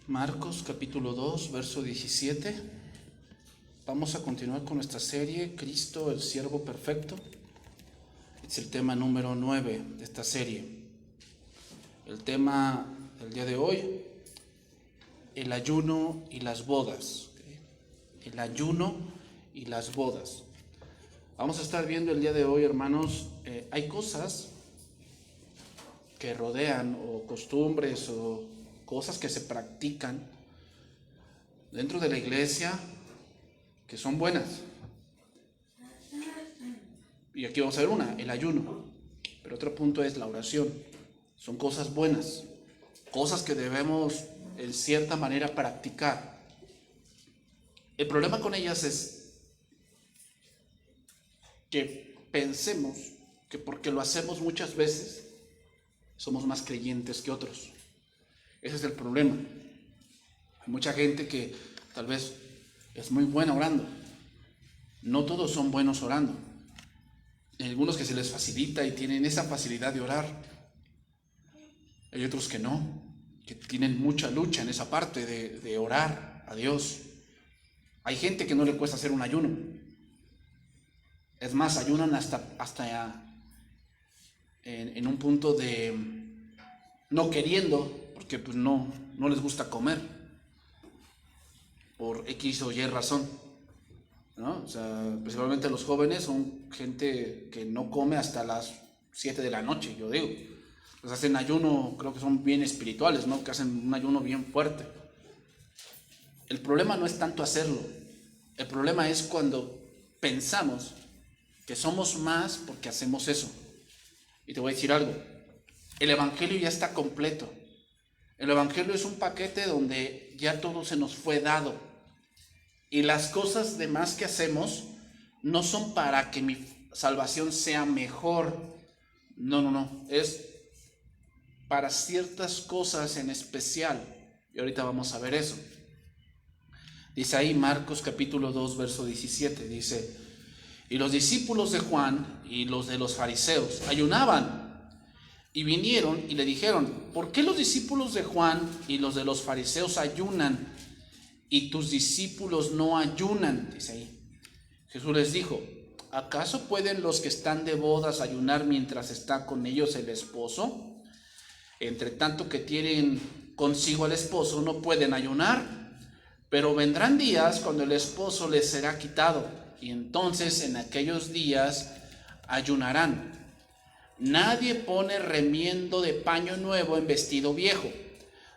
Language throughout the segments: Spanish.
Marcos capítulo 2, verso 17. Vamos a continuar con nuestra serie, Cristo, el siervo perfecto. Es el tema número 9 de esta serie. El tema del día de hoy, el ayuno y las bodas. El ayuno y las bodas. Vamos a estar viendo el día de hoy, hermanos, hay cosas que rodean, o costumbres, o cosas que se practican dentro de la iglesia que son buenas. Y aquí vamos a ver una, el ayuno. Pero otro punto es la oración. Son cosas buenas, cosas que debemos en cierta manera practicar. El problema con ellas es que pensemos que porque lo hacemos muchas veces somos más creyentes que otros. Ese es el problema. Hay mucha gente que tal vez es muy buena orando. No todos son buenos orando. Hay algunos que se les facilita y tienen esa facilidad de orar. Hay otros que no, que tienen mucha lucha en esa parte de orar a Dios. Hay gente que no le cuesta hacer un ayuno. Es más, ayunan hasta en un punto de no queriendo, porque pues no les gusta comer por X o Y razón, ¿no? O sea, principalmente los jóvenes son gente que no come hasta las 7 de la noche, yo digo. Pues hacen ayuno, creo que son bien espirituales, ¿no? Que hacen un ayuno bien fuerte. El problema no es tanto hacerlo. El problema es cuando pensamos que somos más porque hacemos eso. Y te voy a decir algo. El evangelio ya está completo. El evangelio es un paquete donde ya todo se nos fue dado. Y las cosas demás que hacemos no son para que mi salvación sea mejor. No. Es para ciertas cosas en especial. Y ahorita vamos a ver eso. Dice ahí Marcos capítulo 2, verso 17. Dice: y los discípulos de Juan y los de los fariseos ayunaban. Y vinieron y le dijeron: ¿por qué los discípulos de Juan y los de los fariseos ayunan y tus discípulos no ayunan? Dice ahí. Jesús les dijo: ¿acaso pueden los que están de bodas ayunar mientras está con ellos el esposo? Entre tanto que tienen consigo al esposo, no pueden ayunar. Pero vendrán días cuando el esposo les será quitado, y entonces en aquellos días ayunarán. Nadie pone remiendo de paño nuevo en vestido viejo.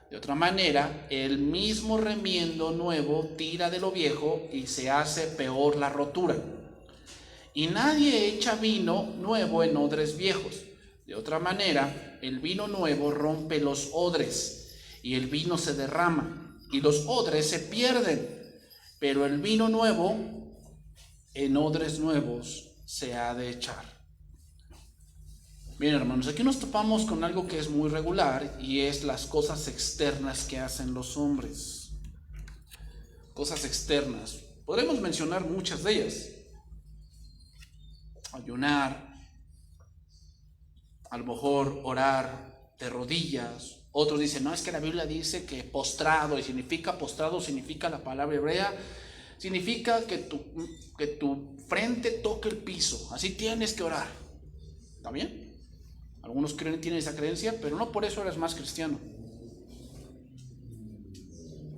De otra manera, el mismo remiendo nuevo tira de lo viejo y se hace peor la rotura. Y nadie echa vino nuevo en odres viejos. De otra manera, el vino nuevo rompe los odres y el vino se derrama y los odres se pierden. Pero el vino nuevo en odres nuevos se ha de echar. Bien, hermanos, aquí nos topamos con algo que es muy regular y es las cosas externas que hacen los hombres. Cosas externas. Podremos mencionar muchas de ellas. Ayunar, a lo mejor orar de rodillas. Otros dicen: no, es que la Biblia dice que postrado, y postrado significa la palabra hebrea, significa que tu frente toque el piso, así tienes que orar. ¿Está bien? Algunos tienen esa creencia, pero no por eso eres más cristiano.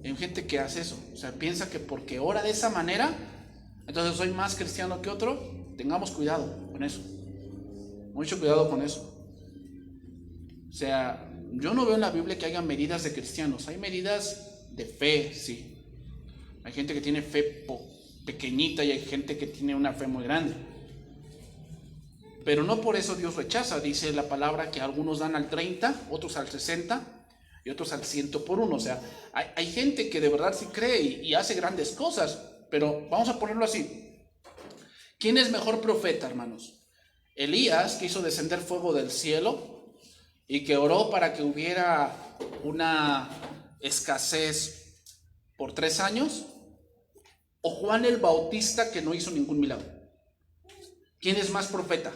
Hay gente que hace eso, o sea, piensa que porque ora de esa manera, entonces soy más cristiano que otro. Tengamos cuidado con eso, mucho cuidado con eso. O sea, yo no veo en la Biblia que haya medidas de cristianos. Hay medidas de fe, sí. Hay gente que tiene fe pequeñita y hay gente que tiene una fe muy grande. Pero no por eso Dios rechaza. Dice la palabra que algunos dan al 30, otros al 60 y otros al 100 por uno. O sea, hay gente que de verdad sí cree y hace grandes cosas. Pero vamos a ponerlo así. ¿Quién es mejor profeta, hermanos? Elías, que hizo descender fuego del cielo y que oró para que hubiera una escasez por 3 años, o Juan el Bautista, que no hizo ningún milagro. ¿Quién es más profeta?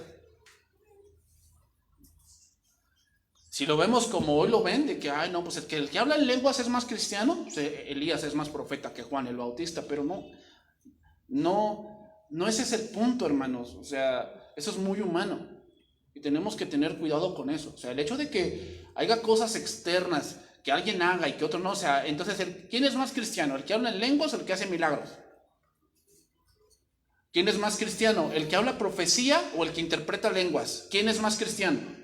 Si lo vemos como hoy lo ven, de que, ay, no, pues el que habla en lenguas es más cristiano, pues Elías es más profeta que Juan el Bautista, pero no ese es el punto, hermanos. O sea, eso es muy humano y tenemos que tener cuidado con eso. O sea, el hecho de que haya cosas externas que alguien haga y que otro no, o sea, entonces, ¿quién es más cristiano? ¿El que habla en lenguas o el que hace milagros? ¿Quién es más cristiano? ¿El que habla profecía o el que interpreta lenguas? ¿Quién es más cristiano?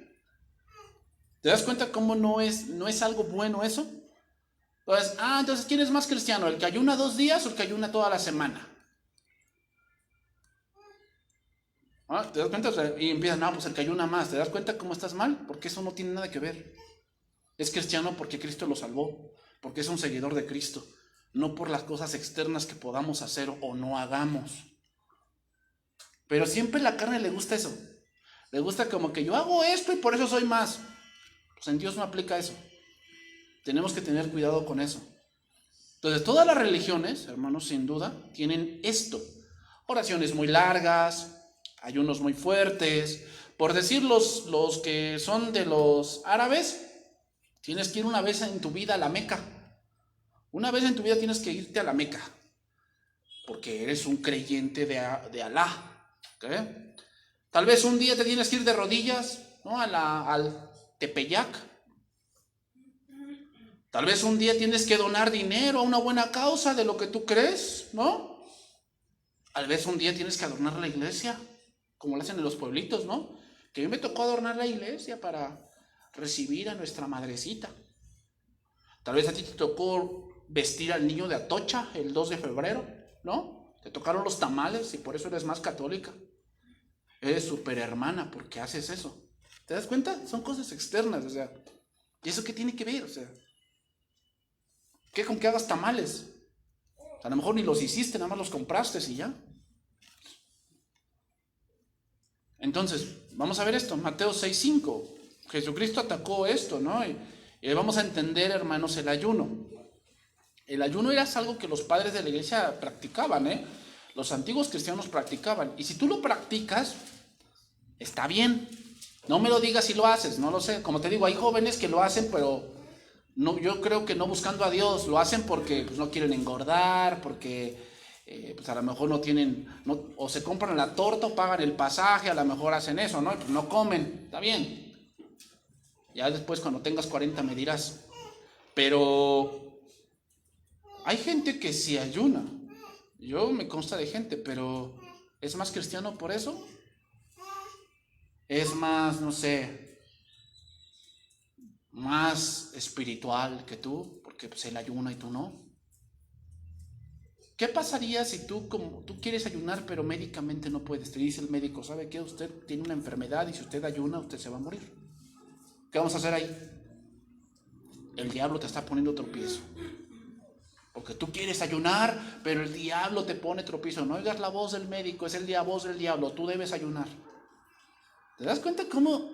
¿Te das cuenta cómo no es algo bueno eso? Entonces, ¿quién es más cristiano? ¿El que ayuna 2 días o el que ayuna toda la semana? ¿Te das cuenta? O sea, y empiezan, pues el que ayuna más. ¿Te das cuenta cómo estás mal? Porque eso no tiene nada que ver. Es cristiano porque Cristo lo salvó, porque es un seguidor de Cristo, no por las cosas externas que podamos hacer o no hagamos. Pero siempre a la carne le gusta eso. Le gusta como que yo hago esto y por eso soy más. Pues en Dios no aplica eso. Tenemos que tener cuidado con eso. Entonces, todas las religiones, hermanos, sin duda, tienen esto. Oraciones muy largas, ayunos muy fuertes. Por decir los que son de los árabes, tienes que ir una vez en tu vida a la Meca. Una vez en tu vida tienes que irte a la Meca. Porque eres un creyente de Alá. ¿Okay? Tal vez un día te tienes que ir de rodillas, ¿no? Al Tepeyac. Tal vez un día tienes que donar dinero a una buena causa de lo que tú crees, ¿no? Tal vez un día tienes que adornar la iglesia, como lo hacen en los pueblitos, ¿no? Que a mí me tocó adornar la iglesia para recibir a nuestra madrecita. Tal vez a ti te tocó vestir al niño de Atocha el 2 de febrero, ¿no? Te tocaron los tamales y por eso eres más católica. Eres súper hermana porque haces eso. ¿Te das cuenta? Son cosas externas, o sea. ¿Y eso qué tiene que ver? O sea, ¿qué con que hagas tamales? O sea, a lo mejor ni los hiciste, nada más los compraste y ya. Entonces, vamos a ver esto, Mateo 6:5. Jesucristo atacó esto, ¿no? Y vamos a entender, hermanos, el ayuno. El ayuno era algo que los padres de la iglesia practicaban, ¿eh? Los antiguos cristianos practicaban. Y si tú lo practicas, está bien. No me lo digas si lo haces, no lo sé. Como te digo, hay jóvenes que lo hacen, pero no, yo creo que no buscando a Dios. Lo hacen porque pues, no quieren engordar, porque pues a lo mejor no tienen, o se compran la torta o pagan el pasaje, a lo mejor hacen eso, ¿no? Pues no comen, está bien. Ya después cuando tengas 40 me dirás. Pero hay gente que sí ayuna. Yo me consta de gente, pero ¿es más cristiano por eso? Es más, no sé, más espiritual que tú, porque pues él ayuna y tú no. ¿Qué pasaría si tú quieres ayunar, pero médicamente no puedes? Te dice el médico, ¿sabe qué? Usted tiene una enfermedad y si usted ayuna, usted se va a morir. ¿Qué vamos a hacer ahí? El diablo te está poniendo tropiezo. Porque tú quieres ayunar, pero el diablo te pone tropiezo. No oigas la voz del médico, es la voz del diablo. Tú debes ayunar. ¿Te das cuenta cómo?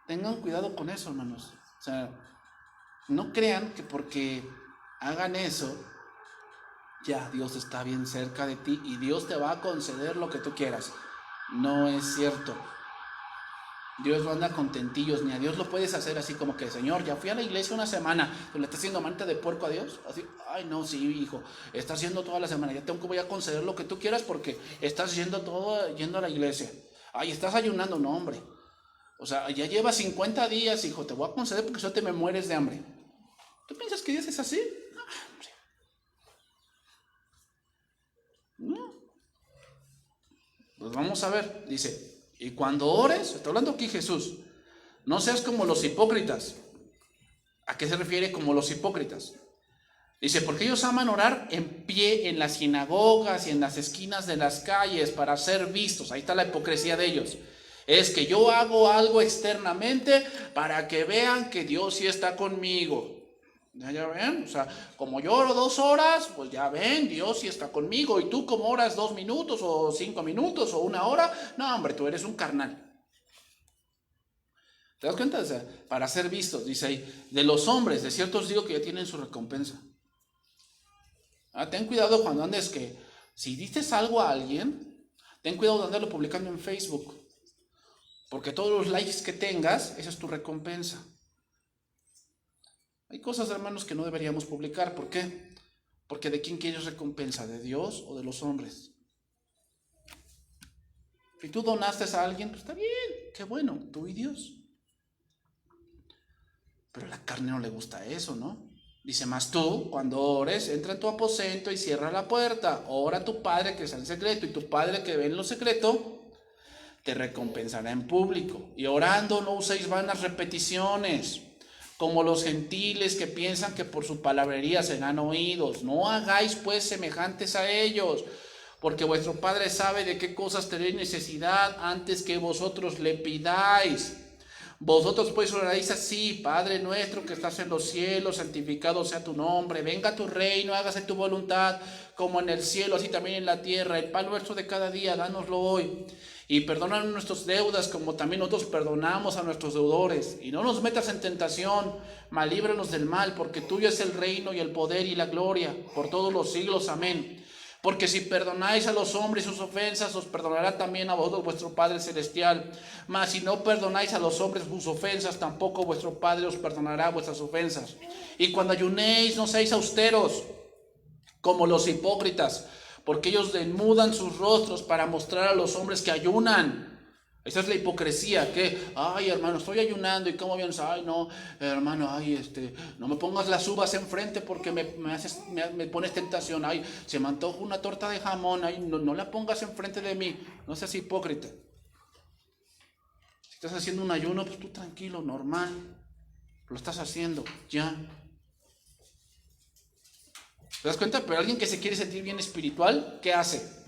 Tengan cuidado con eso, hermanos. O sea, no crean que porque hagan eso, ya Dios está bien cerca de ti y Dios te va a conceder lo que tú quieras. No es cierto. Dios no anda contentillos, ni a Dios lo puedes hacer así como que, Señor, ya fui a la iglesia una semana, ¿le estás haciendo manita de puerco a Dios? Así, ay no, sí, hijo, estás haciendo toda la semana, ya voy a conceder lo que tú quieras porque estás yendo a la iglesia. Ay, estás ayunando, no, hombre. O sea, ya llevas 50 días, hijo, te voy a conceder porque si no te me mueres de hambre. ¿Tú piensas que Dios es así? No. Pues vamos a ver, dice, y cuando ores, está hablando aquí Jesús, no seas como los hipócritas. ¿A qué se refiere como los hipócritas? Dice, porque ellos aman orar en pie en las sinagogas y en las esquinas de las calles para ser vistos. Ahí está la hipocresía de ellos. Es que yo hago algo externamente para que vean que Dios sí está conmigo. ¿Ya ven? O sea, como yo oro 2 horas, pues ya ven, Dios sí está conmigo. Y tú como oras 2 minutos o 5 minutos o 1 hora, no, hombre, tú eres un carnal. ¿Te das cuenta? O sea, para ser vistos, dice ahí, de los hombres, de cierto os digo que ya tienen su recompensa. Ten cuidado cuando andes que, si dices algo a alguien, ten cuidado de andarlo publicando en Facebook. Porque todos los likes que tengas, esa es tu recompensa. Hay cosas, hermanos, que no deberíamos publicar. ¿Por qué? Porque ¿de quién quieres recompensa? ¿De Dios o de los hombres? Si tú donaste a alguien, pues está bien, qué bueno, tú y Dios. Pero a la carne no le gusta eso, ¿no? Dice, más tú, cuando ores, entra en tu aposento y cierra la puerta. Ora a tu Padre que está en secreto, y tu Padre que ve en lo secreto te recompensará en público. Y orando no uséis vanas repeticiones, como los gentiles que piensan que por su palabrería serán oídos. No hagáis pues semejantes a ellos, porque vuestro Padre sabe de qué cosas tenéis necesidad antes que vosotros le pidáis. Vosotros pues oraréis así: Padre nuestro que estás en los cielos, santificado sea tu nombre, venga tu reino, hágase tu voluntad, como en el cielo, así también en la tierra. El pan nuestro de cada día, dánoslo hoy. Y perdónanos nuestras deudas, como también nosotros perdonamos a nuestros deudores. Y no nos metas en tentación, mas líbranos del mal, porque tuyo es el reino y el poder y la gloria, por todos los siglos. Amén. Porque si perdonáis a los hombres sus ofensas, os perdonará también a vosotros vuestro Padre Celestial. Mas si no perdonáis a los hombres sus ofensas, tampoco vuestro Padre os perdonará vuestras ofensas. Y cuando ayunéis, no seáis austeros, como los hipócritas, porque ellos desnudan sus rostros para mostrar a los hombres que ayunan. Esa es la hipocresía, que, ay, hermano, estoy ayunando, y cómo vienes, ay, no, hermano, ay, no me pongas las uvas enfrente porque me pones tentación, ay, se me antoja una torta de jamón, ay, no la pongas enfrente de mí, no seas hipócrita. Si estás haciendo un ayuno, pues tú tranquilo, normal, lo estás haciendo, ya. ¿Te das cuenta? Pero alguien que se quiere sentir bien espiritual, ¿qué hace?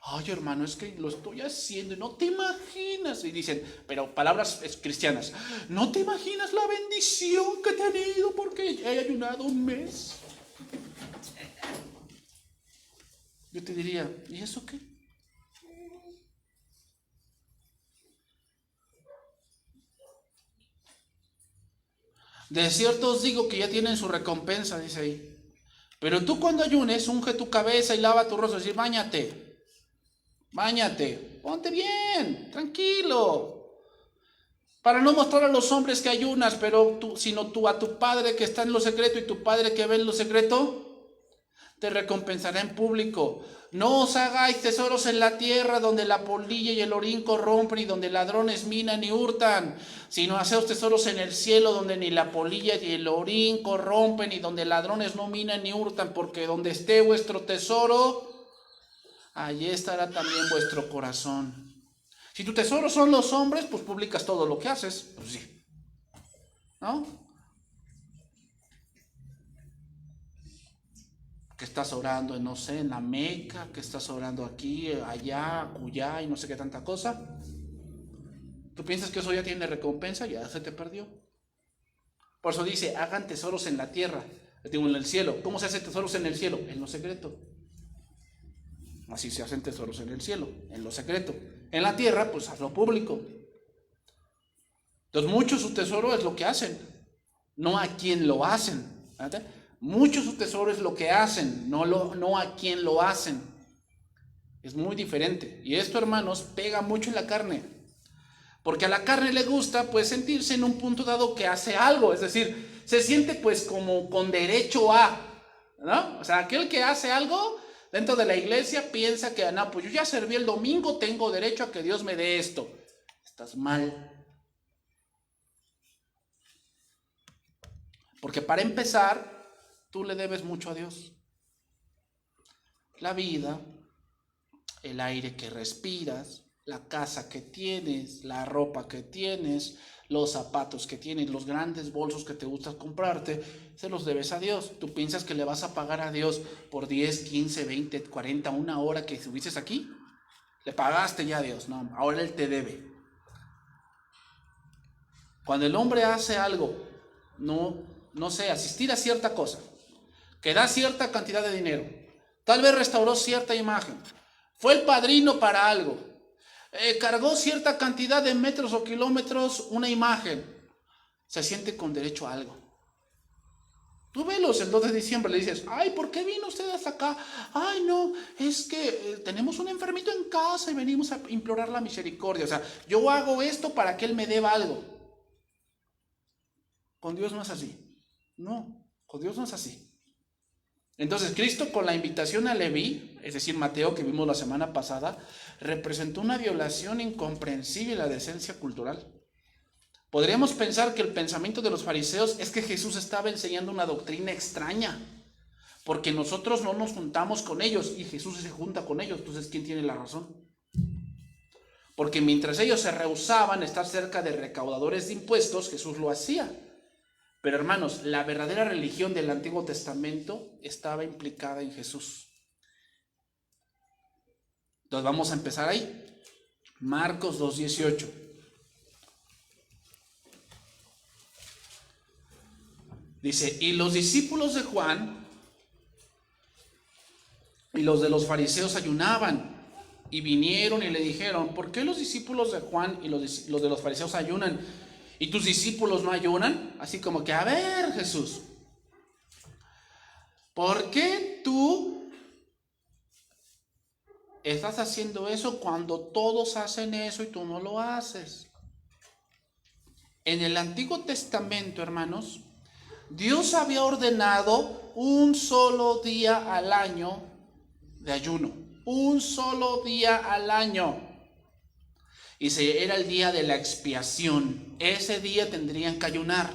Ay, hermano, es que lo estoy haciendo y no te imaginas. Y dicen, pero palabras cristianas, no te imaginas la bendición que he tenido porque he ayunado un mes. Yo te diría, ¿y eso qué? De cierto os digo que ya tienen su recompensa, dice ahí. Pero tú cuando ayunes, unge tu cabeza y lava tu rostro. Es decir, báñate, ponte bien, tranquilo, para no mostrar a los hombres que ayunas, sino tú a tu Padre que está en lo secreto, y tu Padre que ve en lo secreto te recompensará en público. No os hagáis tesoros en la tierra, donde la polilla y el orín corrompen y donde ladrones minan y hurtan, sino haceos tesoros en el cielo, donde ni la polilla ni el orín corrompen y donde ladrones no minan ni hurtan, porque donde esté vuestro tesoro, allí estará también vuestro corazón. Si tu tesoro son los hombres, pues publicas todo lo que haces. Pues sí, ¿no? Que estás orando, no sé, en la Meca, que estás orando aquí, allá, acullá y no sé qué tanta cosa. ¿Tú piensas que eso ya tiene recompensa? Ya se te perdió. Por eso dice, hagan tesoros en la tierra, digo, en el cielo. ¿Cómo se hacen tesoros en el cielo? En lo secreto. Así se hacen tesoros en el cielo, en lo secreto. En la tierra, pues hazlo público. Entonces, mucho su tesoro es lo que hacen, no a quien lo hacen. ¿Verdad? Mucho su tesoro es lo que hacen, no a quien lo hacen. Es muy diferente. Y esto, hermanos, pega mucho en la carne. Porque a la carne le gusta, pues, sentirse en un punto dado que hace algo. Es decir, se siente, pues, como con derecho a, ¿no? O sea, aquel que hace algo dentro de la iglesia piensa que, no, pues yo ya serví el domingo, tengo derecho a que Dios me dé esto. Estás mal. Porque para empezar, tú le debes mucho a Dios. La vida, el aire que respiras, la casa que tienes, la ropa que tienes, los zapatos que tienes, los grandes bolsos que te gusta comprarte, se los debes a Dios. ¿Tú piensas que le vas a pagar a Dios por 10, 15, 20, 40, una hora que estuvieses aquí? Le pagaste ya a Dios, no, ahora Él te debe. Cuando el hombre hace algo, no sé, asistir a cierta cosa, que da cierta cantidad de dinero, tal vez restauró cierta imagen, fue el padrino para algo, cargó cierta cantidad de metros o kilómetros una imagen, se siente con derecho a algo. Tú velos el 2 de diciembre, le dices, ay, ¿por qué vino usted hasta acá? Ay, no, es que tenemos un enfermito en casa y venimos a implorar la misericordia. O sea, yo hago esto para que Él me deba algo. Con Dios no es así. No, con Dios no es así. Entonces Cristo, con la invitación a Leví, es decir, Mateo, que vimos la semana pasada, representó una violación incomprensible a la decencia cultural. Podríamos pensar que el pensamiento de los fariseos es que Jesús estaba enseñando una doctrina extraña, porque nosotros no nos juntamos con ellos y Jesús se junta con ellos. Entonces, ¿quién tiene la razón? Porque mientras ellos se rehusaban a estar cerca de recaudadores de impuestos, Jesús lo hacía. Pero hermanos, la verdadera religión del Antiguo Testamento estaba implicada en Jesús. Entonces vamos a empezar ahí. Marcos 2:18. Dice, y los discípulos de Juan y los de los fariseos ayunaban, y vinieron y le dijeron, ¿por qué los discípulos de Juan y los de los fariseos ayunan y tus discípulos no ayunan? Así como que, a ver, Jesús, ¿por qué tú estás haciendo eso cuando todos hacen eso y tú no lo haces? En el Antiguo Testamento, hermanos, Dios había ordenado un solo día al año de ayuno. Un solo día al año. Y era el día de la expiación. Ese día tendrían que ayunar.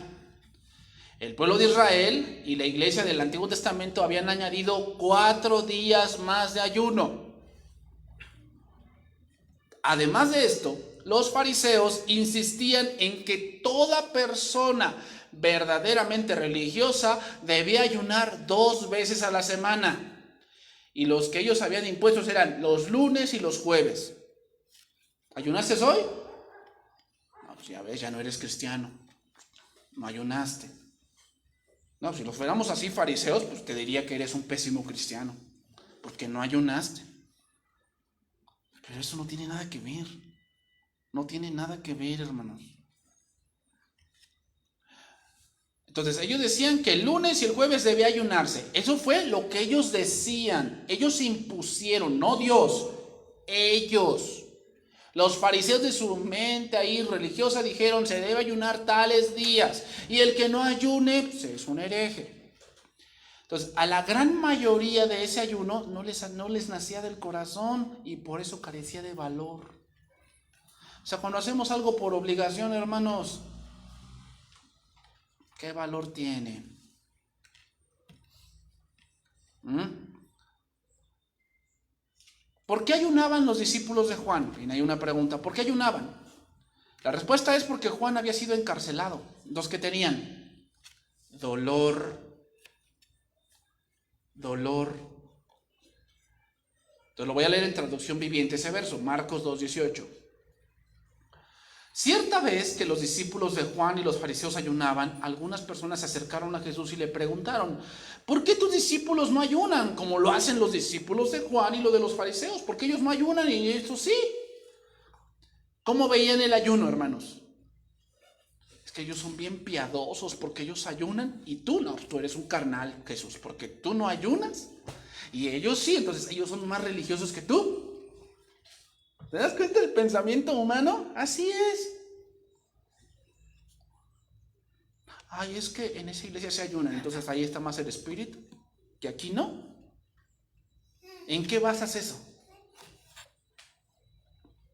El pueblo de Israel y la iglesia del Antiguo Testamento habían añadido 4 días más de ayuno. Además de esto, los fariseos insistían en que toda persona verdaderamente religiosa debía ayunar 2 veces a la semana. Y los que ellos habían impuestos eran los lunes y los jueves. ¿Ayunaste hoy? No, pues ya ves, ya no eres cristiano. No ayunaste. No, si los fuéramos así fariseos, pues te diría que eres un pésimo cristiano, porque no ayunaste. Pero eso no tiene nada que ver. No tiene nada que ver, hermanos. Entonces ellos decían que el lunes y el jueves debía ayunarse. Eso fue lo que ellos decían. Ellos impusieron, no Dios, ellos. Los fariseos de su mente ahí religiosa dijeron, se debe ayunar tales días. Y el que no ayune, pues es un hereje. Entonces, a la gran mayoría de ese ayuno no les nacía del corazón y por eso carecía de valor. O sea, cuando hacemos algo por obligación, hermanos, ¿qué valor tiene? ¿Por qué ayunaban los discípulos de Juan? Y hay una pregunta, ¿por qué ayunaban? La respuesta es porque Juan había sido encarcelado. Los que tenían dolor. Entonces lo voy a leer en traducción viviente ese verso, Marcos 2:18. Cierta vez que los discípulos de Juan y los fariseos ayunaban, algunas personas se acercaron a Jesús y le preguntaron, ¿por qué tus discípulos no ayunan como lo hacen los discípulos de Juan y los de los fariseos? ¿Por qué ellos no ayunan y estos sí? ¿Cómo veían el ayuno, hermanos? Es que ellos son bien piadosos porque ellos ayunan y tú no, tú eres un carnal, Jesús, porque tú no ayunas y ellos sí, entonces ellos son más religiosos que tú. ¿Te das cuenta del pensamiento humano? Así es. Ay, es que en esa iglesia se ayunan, entonces ahí está más el espíritu, que aquí no. ¿En qué basas eso?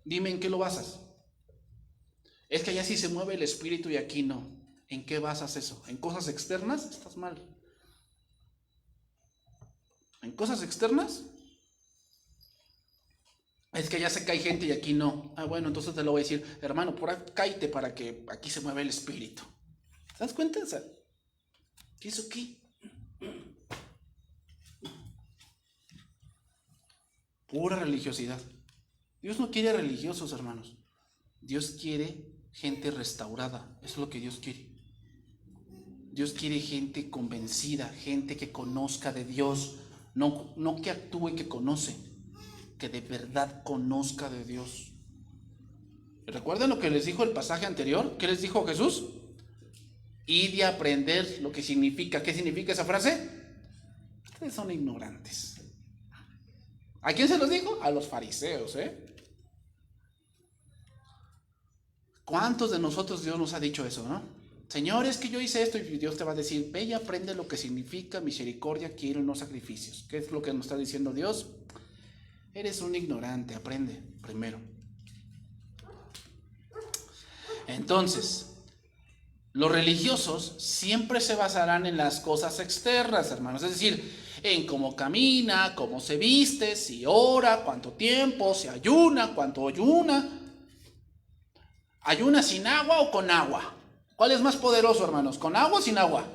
Dime en qué lo basas. Es que allá sí se mueve el espíritu y aquí no. ¿En qué basas eso? ¿En cosas externas? Estás mal. ¿En cosas externas? Es que allá se cae gente y aquí no. Ah, bueno, entonces te lo voy a decir, hermano, por acá cáete para que aquí se mueva el espíritu. ¿Te das cuenta? O sea, ¿qué es aquí? Pura religiosidad. Dios no quiere religiosos, hermanos. Dios quiere gente restaurada. Eso es lo que Dios quiere. Dios quiere gente convencida, gente que conozca de Dios, no que actúe que conoce, que de verdad conozca de Dios. ¿Recuerdan lo que les dijo el pasaje anterior? ¿Qué les dijo Jesús? Y de aprender lo que significa. ¿Qué significa esa frase? Ustedes son ignorantes. ¿A quién se los dijo? A los fariseos, ¿Cuántos de nosotros Dios nos ha dicho eso, no? Señor, es que yo hice esto, y Dios te va a decir, ve y aprende lo que significa misericordia, quiero no sacrificios. ¿Qué es lo que nos está diciendo Dios? Eres un ignorante, aprende primero. Entonces, los religiosos siempre se basarán en las cosas externas, hermanos, es decir, en cómo camina, cómo se viste, si ora, cuánto tiempo, si ayuna, cuánto ayuna. ¿Ayuna sin agua o con agua? ¿Cuál es más poderoso, hermanos? ¿Con agua o sin agua?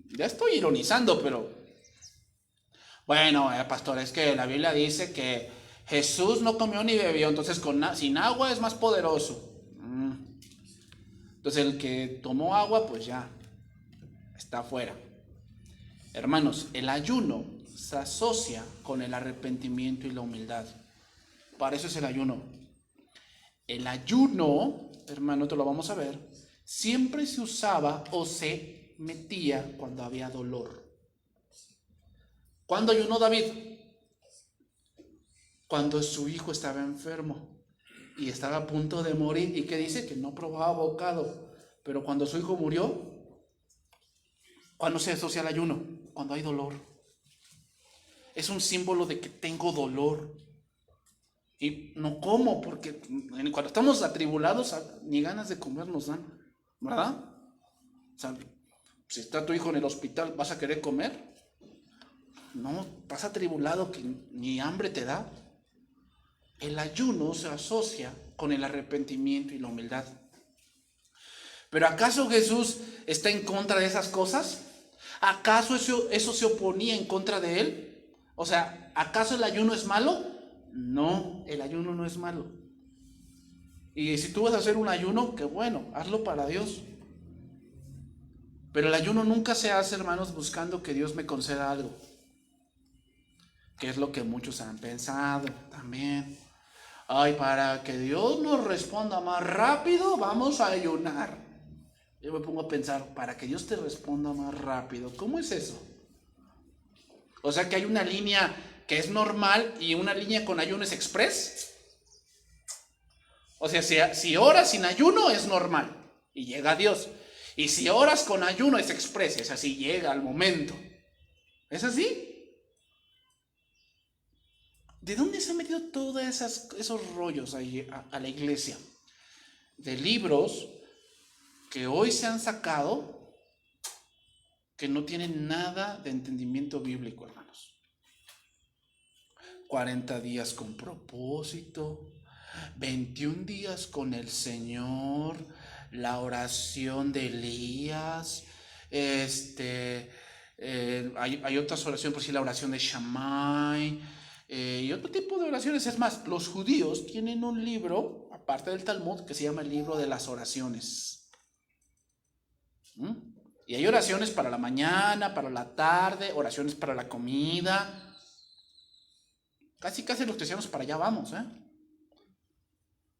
Ya estoy ironizando, pero... Bueno, pastor, es que la Biblia dice que Jesús no comió ni bebió, entonces sin agua es más poderoso. Entonces el que tomó agua, pues ya está fuera. Hermanos, el ayuno se asocia con el arrepentimiento y la humildad. Para eso es el ayuno. El ayuno, hermano, te lo vamos a ver, siempre se usaba o se metía cuando había dolor. ¿Cuándo ayunó David? Cuando su hijo estaba enfermo y estaba a punto de morir. ¿Y qué dice? Que no probaba bocado. Pero cuando su hijo murió, ¿cuándo se asocia el ayuno? Cuando hay dolor. Es un símbolo de que tengo dolor. Y no como, porque cuando estamos atribulados, ni ganas de comer nos dan, ¿verdad? O sea, si está tu hijo en el hospital, ¿vas a querer comer? No, estás atribulado que ni hambre te da. El ayuno se asocia con el arrepentimiento y la humildad. ¿Pero acaso Jesús está en contra de esas cosas? ¿Acaso eso se oponía en contra de él? O sea, ¿acaso el ayuno es malo? No, el ayuno no es malo. Y si tú vas a hacer un ayuno, qué bueno, hazlo para Dios. Pero el ayuno nunca se hace, hermanos, buscando que Dios me conceda algo. Que es lo que muchos han pensado también. Ay, para que Dios nos responda más rápido, vamos a ayunar. Yo me pongo a pensar, para que Dios te responda más rápido, ¿cómo es eso? O sea que hay una línea que es normal y una línea con ayuno es express. O sea, si oras sin ayuno es normal y llega a Dios. Y si oras con ayuno es express, es así, llega al momento. ¿Es así? ¿De dónde se han metido todos esos rollos ahí a la iglesia? De libros que hoy se han sacado que no tienen nada de entendimiento bíblico, hermanos. 40 días con propósito, 21 días con el Señor, la oración de Elías, hay otras oraciones, por si la oración de Shammai, y otro tipo de oraciones. Es más, los judíos tienen un libro, aparte del Talmud, que se llama el libro de las oraciones. Y hay oraciones para la mañana, para la tarde, oraciones para la comida. Casi los cristianos para allá vamos,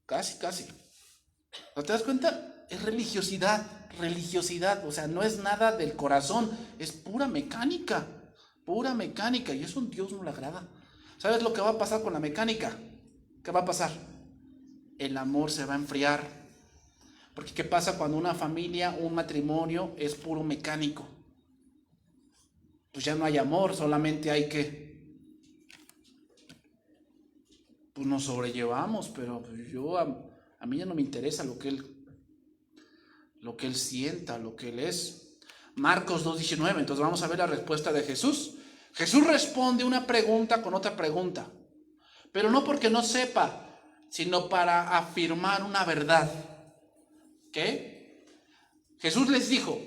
Casi. ¿No te das cuenta? Es religiosidad. O sea, no es nada del corazón, es pura mecánica, y eso a Dios no le agrada. ¿Sabes lo que va a pasar con la mecánica? ¿Qué va a pasar? El amor se va a enfriar. Porque ¿qué pasa cuando una familia, un matrimonio es puro mecánico? Pues ya no hay amor, solamente hay que... Pues nos sobrellevamos, pero a mí ya no me interesa lo que él sienta, lo que él es. Marcos 2:19, entonces vamos a ver la respuesta de Jesús. Jesús responde una pregunta con otra pregunta, pero no porque no sepa, sino para afirmar una verdad. ¿Qué? Jesús les dijo,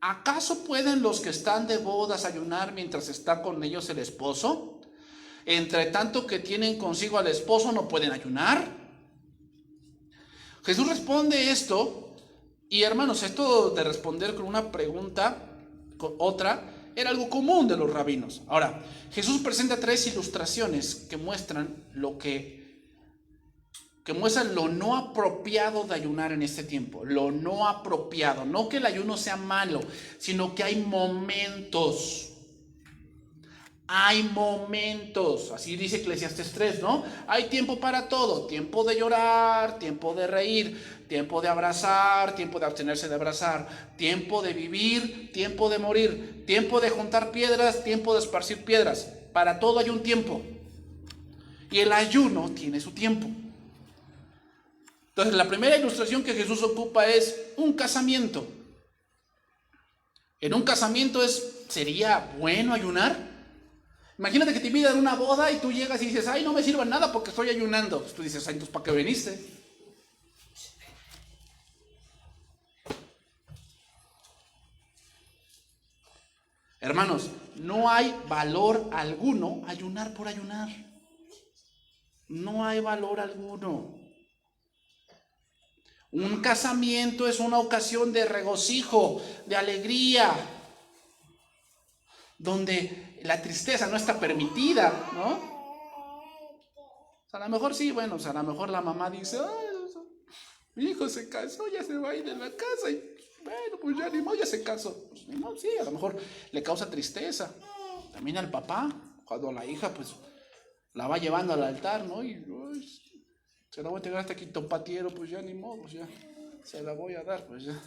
¿acaso pueden los que están de bodas ayunar mientras está con ellos el esposo? Entre tanto que tienen consigo al esposo, ¿no pueden ayunar? Jesús responde esto, y hermanos, esto de responder con una pregunta, con otra, era algo común de los rabinos. Ahora, Jesús presenta 3 ilustraciones que muestran lo no apropiado de ayunar en este tiempo. Lo no apropiado. No que el ayuno sea malo, sino que hay momentos. Hay momentos, así dice Eclesiastés 3, ¿no? Hay tiempo para todo, tiempo de llorar, tiempo de reír, tiempo de abrazar, tiempo de abstenerse de abrazar, tiempo de vivir, tiempo de morir, tiempo de juntar piedras, tiempo de esparcir piedras. Para todo hay un tiempo. Y el ayuno tiene su tiempo. Entonces, la primera ilustración que Jesús ocupa es un casamiento. En un casamiento ¿sería bueno ayunar? Imagínate que te invitan a una boda y tú llegas y dices, ay, no me sirva nada porque estoy ayunando. Pues tú dices, ay, entonces, ¿para qué viniste? Hermanos, no hay valor alguno ayunar por ayunar. No hay valor alguno. Un casamiento es una ocasión de regocijo, de alegría, donde la tristeza no está permitida, ¿no? O sea, a lo mejor sí, bueno, o sea, a lo mejor la mamá dice, ay, mi hijo se casó, ya se va a ir de la casa, y bueno, pues ya ni modo, ya se casó. Pues, no, sí, a lo mejor le causa tristeza. También al papá, cuando la hija, pues, la va llevando al altar, ¿no? Y uy, se la voy a entregar hasta quinto patiero, pues ya ni modo, pues ya se la voy a dar, pues ya.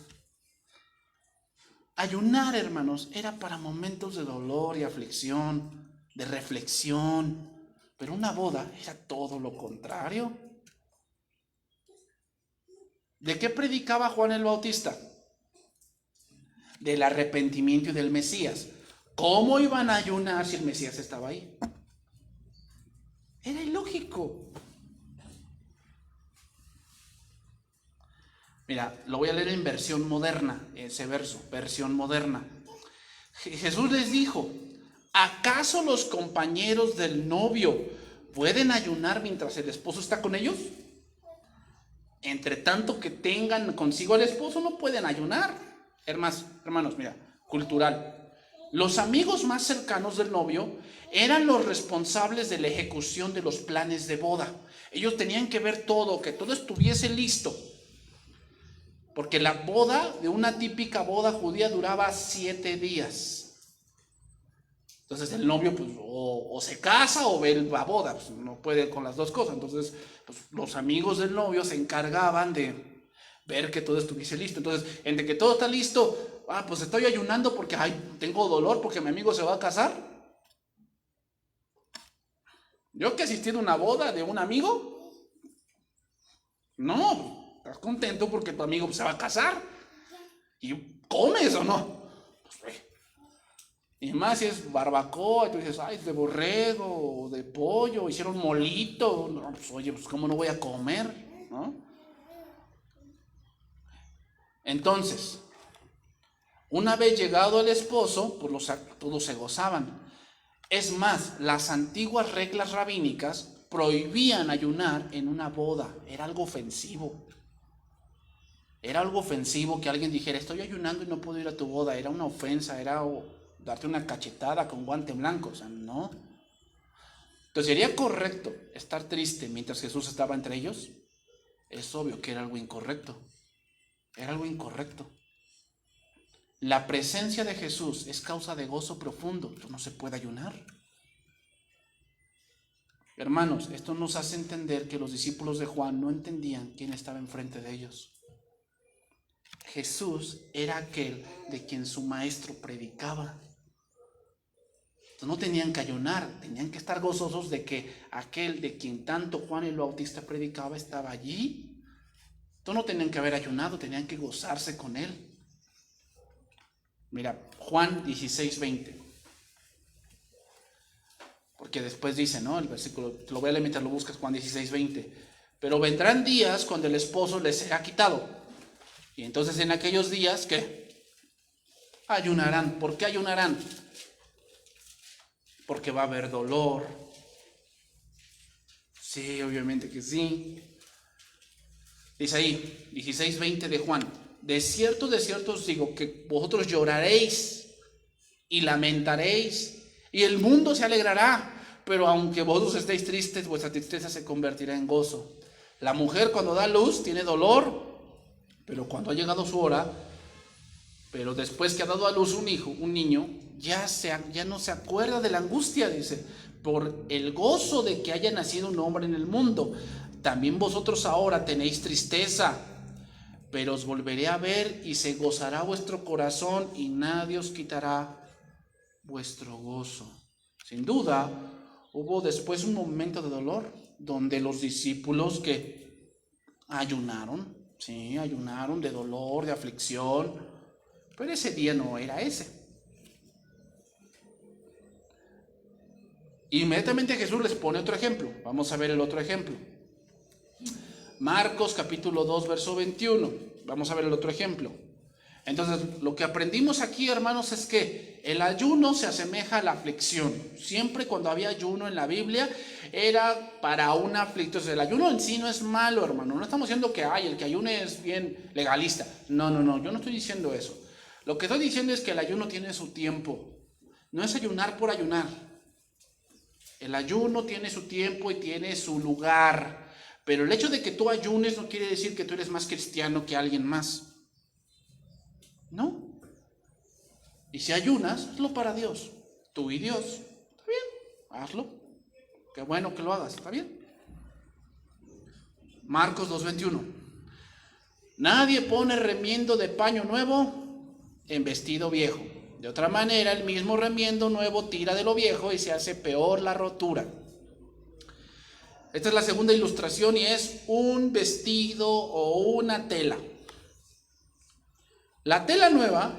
Ayunar, hermanos, era para momentos de dolor y aflicción, de reflexión, pero una boda era todo lo contrario. ¿De qué predicaba Juan el Bautista? Del arrepentimiento y del Mesías. ¿Cómo iban a ayunar si el Mesías estaba ahí? Era ilógico. Mira, lo voy a leer en versión moderna, ese verso, versión moderna. Jesús les dijo, ¿acaso los compañeros del novio pueden ayunar mientras el esposo está con ellos? Entre tanto que tengan consigo al esposo, no pueden ayunar. Hermanos, mira, cultural. Los amigos más cercanos del novio eran los responsables de la ejecución de los planes de boda. Ellos tenían que ver todo, que todo estuviese listo. Porque la boda, de una típica boda judía, duraba 7 días. Entonces el novio pues o se casa o ve la boda, pues no puede con las dos cosas. Entonces pues, los amigos del novio se encargaban de ver que todo estuviese listo. Entonces, entre que todo está listo, pues estoy ayunando porque tengo dolor porque mi amigo se va a casar. Yo que asistí a una boda de un amigo, no. ¿Estás contento porque tu amigo se va a casar? ¿Y comes o no? Pues, y más si es barbacoa, y tú dices, ay, de borrego, de pollo, hicieron molito. No, pues, oye, pues ¿cómo no voy a comer? ¿No? Entonces, una vez llegado el esposo, pues todos se gozaban. Es más, las antiguas reglas rabínicas prohibían ayunar en una boda. Era algo ofensivo. Era algo ofensivo que alguien dijera, estoy ayunando y no puedo ir a tu boda. Era una ofensa, era darte una cachetada con guante blanco. O sea, no. Entonces, ¿sería correcto estar triste mientras Jesús estaba entre ellos? Es obvio que era algo incorrecto. Era algo incorrecto. La presencia de Jesús es causa de gozo profundo. Esto no se puede ayunar. Hermanos, esto nos hace entender que los discípulos de Juan no entendían quién estaba enfrente de ellos. Jesús era aquel de quien su maestro predicaba. Entonces no tenían que ayunar, tenían que estar gozosos de que aquel de quien tanto Juan el Bautista predicaba estaba allí. Entonces no tenían que haber ayunado, tenían que gozarse con él. Mira, Juan 16:20. Porque después dice, ¿no? El versículo, te lo voy a leer mientras lo buscas, Juan 16:20. Pero vendrán días cuando el esposo les será quitado. Y entonces en aquellos días, ¿qué? Ayunarán. ¿Por qué ayunarán? Porque va a haber dolor. Sí, obviamente que sí. Dice ahí, 16:20 de Juan. De cierto os digo que vosotros lloraréis y lamentaréis, y el mundo se alegrará, pero aunque vosotros estéis tristes, vuestra tristeza se convertirá en gozo. La mujer cuando da luz tiene dolor, pero cuando ha llegado su hora, Pero después que ha dado a luz un hijo, un niño, ya no se acuerda de la angustia, dice, por el gozo de que haya nacido un hombre en el mundo. También vosotros ahora tenéis tristeza, pero os volveré a ver y se gozará vuestro corazón y nadie os quitará vuestro gozo. Sin duda, hubo después un momento de dolor donde los discípulos que ayunaron, sí, ayunaron de dolor, de aflicción, pero ese día no era ese. Inmediatamente Jesús les pone otro ejemplo. Vamos a ver el otro ejemplo. Marcos capítulo 2, verso 21. Vamos a ver el otro ejemplo. Entonces, lo que aprendimos aquí, hermanos, es que el ayuno se asemeja a la aflicción. Siempre cuando había ayuno en la Biblia, era para una aflicción. El ayuno en sí no es malo, hermano. No estamos diciendo que el que ayune es bien legalista. No, yo no estoy diciendo eso. Lo que estoy diciendo es que el ayuno tiene su tiempo. No es ayunar por ayunar. El ayuno tiene su tiempo y tiene su lugar. Pero el hecho de que tú ayunes no quiere decir que tú eres más cristiano que alguien más. ¿No? Y si ayunas, hazlo para Dios. Tú y Dios. Está bien, hazlo. Qué bueno que lo hagas, está bien. Marcos 2:21. Nadie pone remiendo de paño nuevo en vestido viejo. De otra manera, el mismo remiendo nuevo tira de lo viejo y se hace peor la rotura. Esta es la segunda ilustración y es un vestido o una tela. La tela nueva,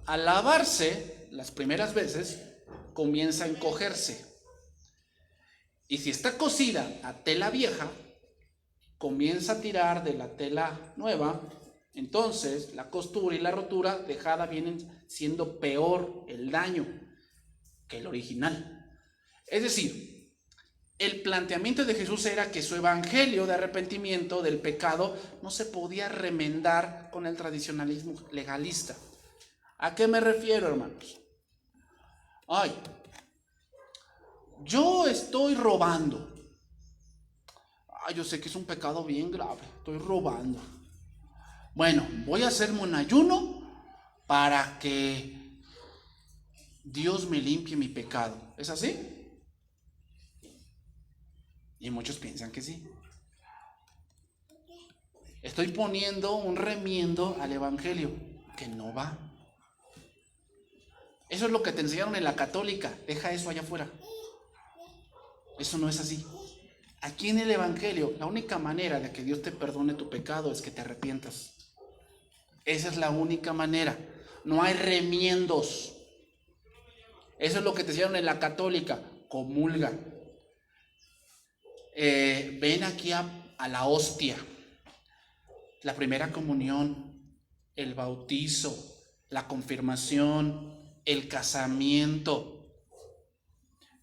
al lavarse las primeras veces, comienza a encogerse. Y si está cosida a tela vieja, comienza a tirar de la tela nueva. Entonces, la costura y la rotura dejada vienen siendo peor el daño que el original. Es decir, el planteamiento de Jesús era que su evangelio de arrepentimiento del pecado no se podía remendar con el tradicionalismo legalista. ¿A qué me refiero, hermanos? Yo estoy robando. Yo sé que es un pecado bien grave, estoy robando. Bueno, voy a hacerme un ayuno para que Dios me limpie mi pecado. ¿Es así? Y muchos piensan que sí. Estoy poniendo un remiendo al evangelio que no va. Eso es lo que te enseñaron en la católica. Deja eso allá afuera. Eso no es así. Aquí en el evangelio, la única manera de que Dios te perdone tu pecado es que te arrepientas. Esa es la única manera. No hay remiendos. Eso es lo que te enseñaron en la católica. Comulga. Ven aquí a la hostia, la primera comunión, el bautizo, la confirmación, el casamiento,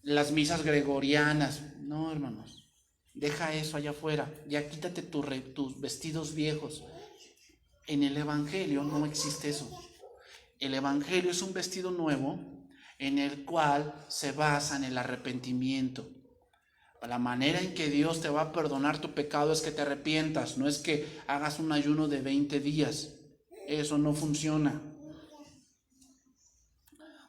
las misas gregorianas. No, hermanos, deja eso allá afuera, ya quítate tus vestidos viejos. En el evangelio no existe eso. El evangelio es un vestido nuevo en el cual se basa en el arrepentimiento. La manera en que Dios te va a perdonar tu pecado es que te arrepientas, no es que hagas un ayuno de 20 días. Eso no funciona.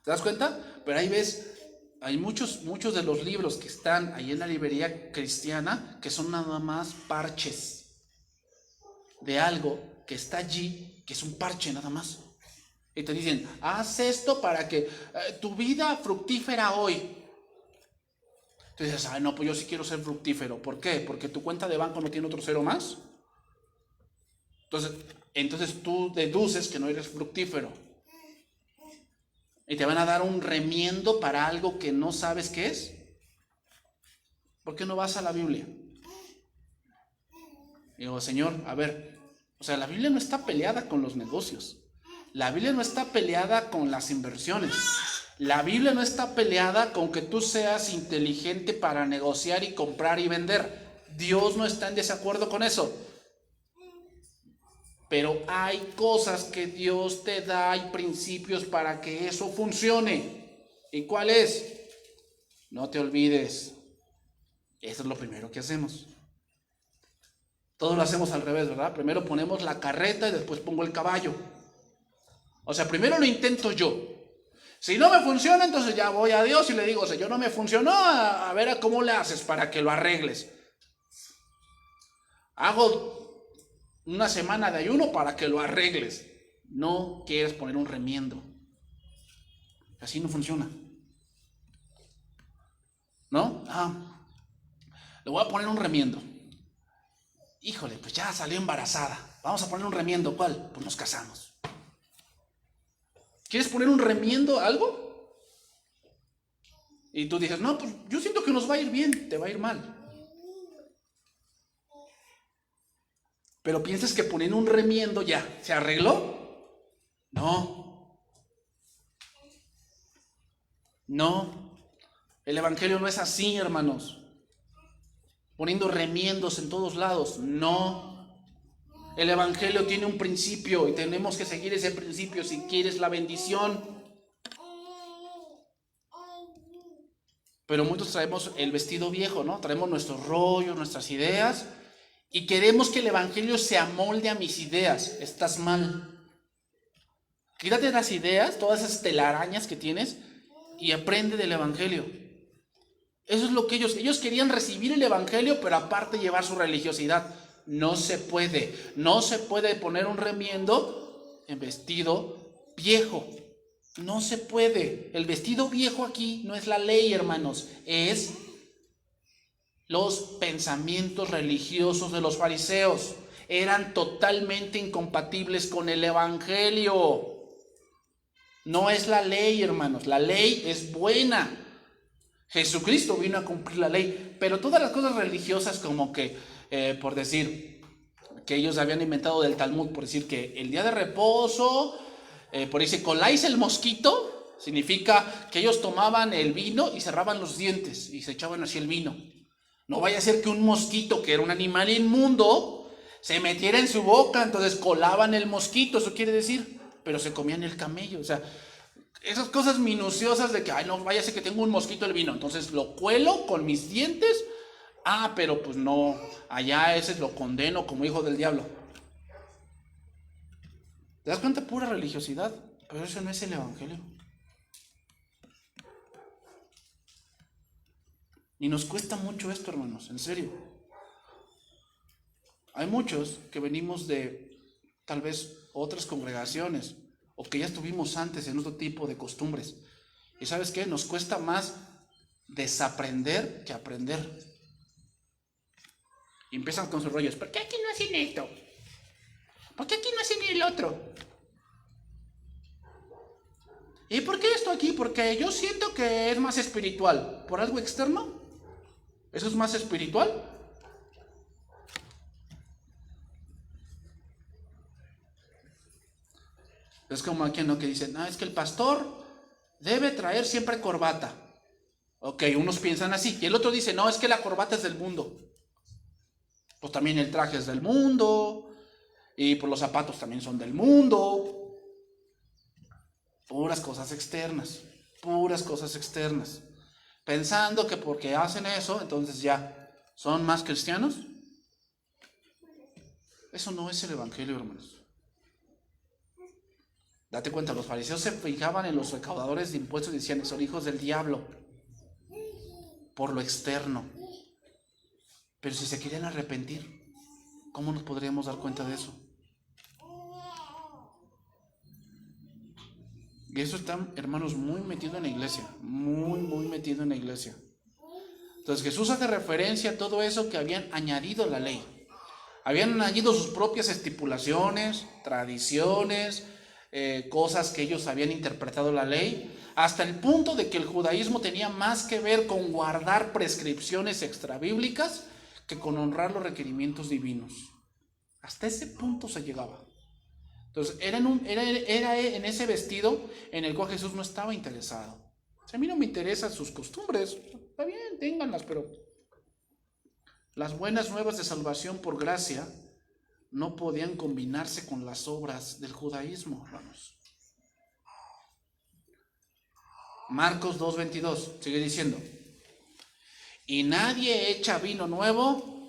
¿Te das cuenta? Pero ahí ves, hay muchos de los libros que están ahí en la librería cristiana que son nada más parches de algo que está allí, que es un parche nada más. Y te dicen, haz esto para que tu vida fructífera hoy. Entonces dices, no, pues yo sí quiero ser fructífero. ¿Por qué? Porque tu cuenta de banco no tiene otro cero más. Entonces tú deduces que no eres fructífero. Y te van a dar un remiendo para algo que no sabes qué es. ¿Por qué no vas a la Biblia? Digo, Señor, a ver, la Biblia no está peleada con los negocios. La Biblia no está peleada con las inversiones. La Biblia no está peleada con que tú seas inteligente para negociar y comprar y vender. Dios no está en desacuerdo con eso. Pero hay cosas que Dios te da, hay principios para que eso funcione. ¿Y cuál es? No te olvides. Eso es lo primero que hacemos. Todos lo hacemos al revés, ¿verdad? Primero ponemos la carreta y después pongo el caballo. O sea, primero lo intento yo. Si no me funciona, entonces ya voy a Dios y le digo, Señor, no me funcionó, a ver a cómo le haces para que lo arregles. Hago una semana de ayuno para que lo arregles. No quieres poner un remiendo. Así no funciona. ¿No? Le voy a poner un remiendo. Híjole, pues ya salió embarazada. Vamos a poner un remiendo. ¿Cuál? Pues nos casamos. ¿Quieres poner un remiendo a algo? Y tú dices, no, pues yo siento que nos va a ir bien, te va a ir mal. Pero piensas que poniendo un remiendo ya, ¿se arregló? No. No. El evangelio no es así, hermanos. Poniendo remiendos en todos lados. No. El evangelio tiene un principio y tenemos que seguir ese principio si quieres la bendición. Pero muchos traemos el vestido viejo, ¿no? Traemos nuestros rollos, nuestras ideas y queremos que el evangelio se amolde a mis ideas. Estás mal. Quítate las ideas, todas esas telarañas que tienes y aprende del evangelio. Eso es lo que ellos querían recibir el evangelio, pero aparte llevar su religiosidad. No se puede. No se puede poner un remiendo en vestido viejo. No se puede. El vestido viejo aquí no es la ley, hermanos. Es los pensamientos religiosos de los fariseos. Eran totalmente incompatibles con el evangelio. No es la ley, hermanos. La ley es buena. Jesucristo vino a cumplir la ley. Pero todas las cosas religiosas como que, por decir, que ellos habían inventado del Talmud, por decir que el día de reposo, por decir, coláis el mosquito, significa que ellos tomaban el vino y cerraban los dientes y se echaban así el vino. No vaya a ser que un mosquito, que era un animal inmundo, se metiera en su boca, entonces colaban el mosquito, eso quiere decir, pero se comían el camello. O sea, esas cosas minuciosas de que, ay, no vaya a ser que tengo un mosquito el vino, entonces lo cuelo con mis dientes. Pero pues no, allá ese lo condeno como hijo del diablo. ¿Te das cuenta? Pura religiosidad, pero eso no es el evangelio. Y nos cuesta mucho esto, hermanos, en serio. Hay muchos que venimos de tal vez otras congregaciones o que ya estuvimos antes en otro tipo de costumbres. ¿Y sabes qué? Nos cuesta más desaprender que aprender. Y empiezan con sus rollos. ¿Por qué aquí no hacen esto? ¿Por qué aquí no hacen el otro? ¿Y por qué esto aquí? Porque yo siento que es más espiritual. ¿Por algo externo? ¿Eso es más espiritual? Es como aquí, ¿no? Que dicen, es que el pastor debe traer siempre corbata. Ok, unos piensan así. Y el otro dice, no, es que la corbata es del mundo. Pues también el traje es del mundo. Y pues los zapatos también son del mundo. Puras cosas externas. Puras cosas externas. Pensando que porque hacen eso, entonces ya son más cristianos. Eso no es el evangelio, hermanos. Date cuenta, los fariseos se fijaban en los recaudadores de impuestos y decían, son hijos del diablo. Por lo externo. Pero si se querían arrepentir, ¿cómo nos podríamos dar cuenta de eso? Y eso está, hermanos, muy metido en la iglesia. Muy, muy metido en la iglesia. Entonces Jesús hace referencia a todo eso que habían añadido a la ley. Habían añadido sus propias estipulaciones, tradiciones, cosas que ellos habían interpretado la ley, hasta el punto de que el judaísmo tenía más que ver con guardar prescripciones extrabíblicas que con honrar los requerimientos divinos. Hasta ese punto se llegaba. Entonces era en ese vestido en el cual Jesús no estaba interesado. O sea, a mí no me interesan sus costumbres, está bien, ténganlas, pero las buenas nuevas de salvación por gracia no podían combinarse con las obras del judaísmo, hermanos. Marcos 2:22 sigue diciendo, y nadie echa vino nuevo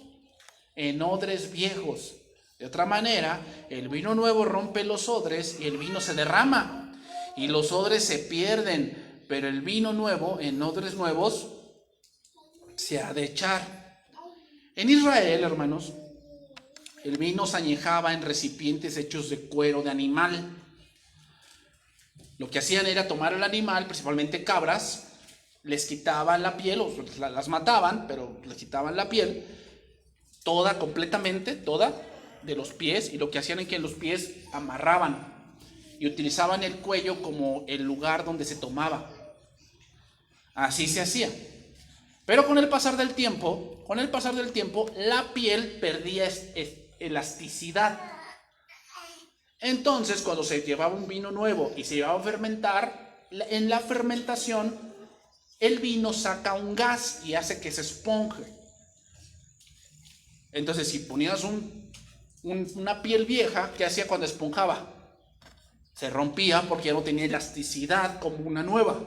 en odres viejos. De otra manera, el vino nuevo rompe los odres y el vino se derrama y los odres se pierden, pero el vino nuevo en odres nuevos se ha de echar. En Israel, hermanos, el vino se añejaba en recipientes hechos de cuero de animal. Lo que hacían era tomar al animal, principalmente cabras, les quitaban la piel, o las mataban, pero les quitaban la piel, toda, completamente, toda, de los pies, y lo que hacían es que en los pies amarraban y utilizaban el cuello como el lugar donde se tomaba. Así se hacía. Pero con el pasar del tiempo, la piel perdía elasticidad. Entonces, cuando se llevaba un vino nuevo y se llevaba a fermentar, en la fermentación, el vino saca un gas y hace que se esponje. Entonces, si ponías una piel vieja, ¿qué hacía cuando esponjaba? Se rompía porque ya no tenía elasticidad como una nueva.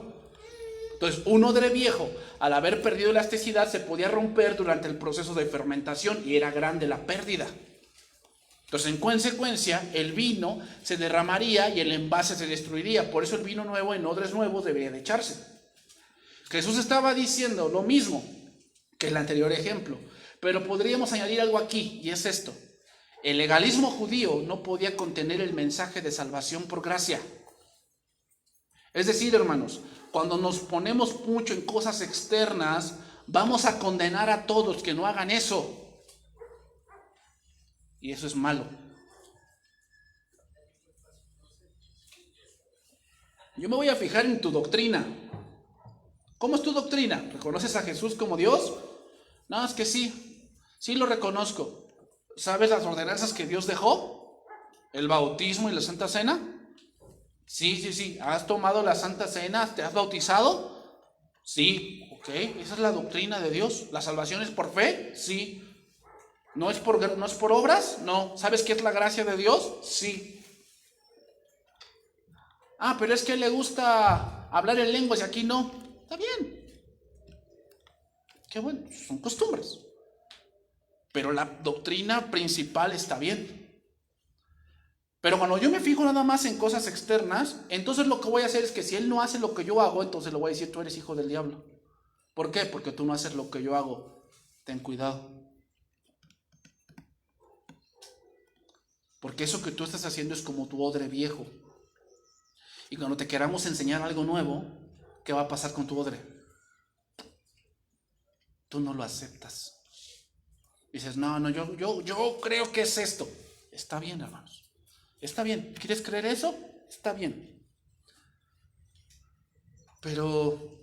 Entonces, un odre viejo, al haber perdido elasticidad, se podía romper durante el proceso de fermentación y era grande la pérdida. Entonces, en consecuencia, el vino se derramaría y el envase se destruiría. Por eso el vino nuevo en odres nuevos debería de echarse. Jesús estaba diciendo lo mismo que el anterior ejemplo, pero podríamos añadir algo aquí, y es esto. El legalismo judío no podía contener el mensaje de salvación por gracia. Es decir, hermanos, cuando nos ponemos mucho en cosas externas, vamos a condenar a todos que no hagan eso. Y eso es malo. Yo me voy a fijar en tu doctrina. ¿Cómo es tu doctrina? ¿Reconoces a Jesús como Dios? No, es que sí lo reconozco. ¿Sabes las ordenanzas que Dios dejó? ¿El bautismo y la Santa Cena? Sí. ¿Has tomado la Santa Cena? ¿Te has bautizado? Sí, ok. Esa es la doctrina de Dios. ¿La salvación es por fe? Sí. ¿No es por obras? No. ¿Sabes qué es la gracia de Dios? Sí. Ah, pero es que a él le gusta hablar en lenguas y aquí no. Está bien. Qué bueno, son costumbres. Pero la doctrina principal está bien. Pero cuando yo me fijo nada más en cosas externas, entonces lo que voy a hacer es que si él no hace lo que yo hago, entonces le voy a decir, tú eres hijo del diablo. ¿Por qué? Porque tú no haces lo que yo hago. Ten cuidado. Porque eso que tú estás haciendo es como tu odre viejo. Y cuando te queramos enseñar algo nuevo, ¿qué va a pasar con tu odre? Tú no lo aceptas. Dices, no, yo creo que es esto. Está bien, hermanos. Está bien. ¿Quieres creer eso? Está bien. Pero,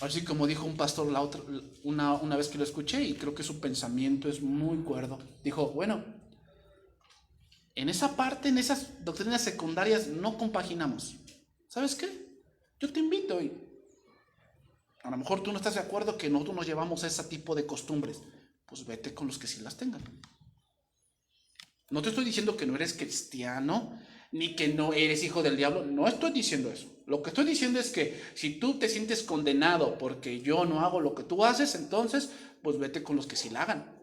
así como dijo un pastor una vez que lo escuché, y creo que su pensamiento es muy cuerdo, dijo, bueno, en esa parte, en esas doctrinas secundarias no compaginamos. ¿Sabes qué? Yo te invito y a lo mejor tú no estás de acuerdo que nosotros nos llevamos a ese tipo de costumbres. Pues vete con los que sí las tengan. No te estoy diciendo que no eres cristiano, ni que no eres hijo del diablo. No estoy diciendo eso. Lo que estoy diciendo es que si tú te sientes condenado porque yo no hago lo que tú haces, entonces, pues vete con los que sí la hagan.